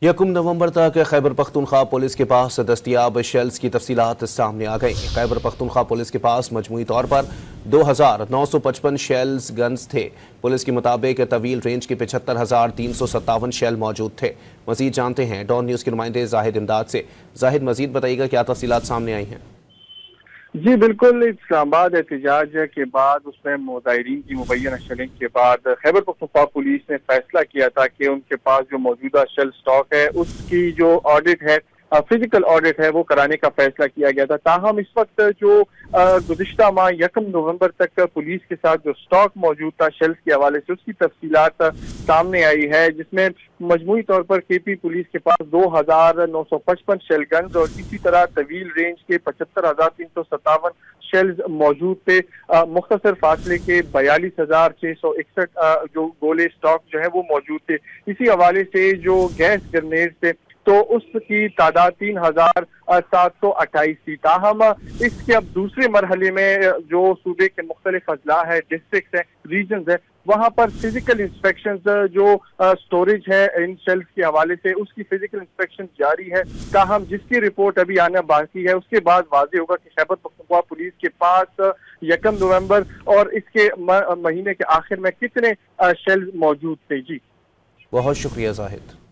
یکم نومبر تک خیبر پختونخوا پولیس کے پاس دستیاب شیلز کی تفصیلات سامنے آ گئی۔ خیبر پختونخوا پولیس کے پاس مجموعی طور پر 2955 شیلز گنز تھے۔ پولیس کے مطابق طویل رینج کے 75,357 شیل موجود تھے۔ مزید جانتے ہیں ڈان نیوز کے نمائندے زاہد امداد سے۔ زاہد، مزید بتائیے گا کیا تفصیلات سامنے آئی ہیں؟ جی بالکل، اسلام آباد احتجاج کے بعد اس میں مظاہرین کی مبینہ شیلنگ کے بعد خیبر پختونخوا پولیس نے فیصلہ کیا تھا کہ ان کے پاس جو موجودہ شیل سٹاک ہے اس کی جو آڈٹ ہے، فزیکل آڈٹ ہے، وہ کرانے کا فیصلہ کیا گیا تھا۔ تاہم اس وقت جو گزشتہ ماہ یکم نومبر تک پولیس کے ساتھ جو سٹاک موجود تھا شیلز کے حوالے سے، اس کی تفصیلات سامنے آئی ہے، جس میں مجموعی طور پر کے پی پولیس کے پاس 2955 شیل گنز اور اسی طرح طویل رینج کے 75,357 شیلز موجود تھے۔ مختصر فاصلے کے 42,661 جو گولے سٹاک جو ہے وہ موجود تھے۔ اسی حوالے سے جو گیس گرنیڈ تھے تو اس کی تعداد 3,728 تھی۔ تاہم اس کے اب دوسرے مرحلے میں جو صوبے کے مختلف اضلاع ہے، ڈسٹرکٹس ہیں، ریجنز ہیں، وہاں پر فزیکل انسپیکشنز جو سٹوریج ہے ان شیلز کے حوالے سے، اس کی فزیکل انسپیکشن جاری ہے۔ تاہم جس کی رپورٹ ابھی آنا باقی ہے، اس کے بعد واضح ہوگا کہ خیبر پختونخوا پولیس کے پاس یکم نومبر اور اس کے مہینے کے آخر میں کتنے شیلز موجود تھے۔ جی بہت شکریہ زاہد۔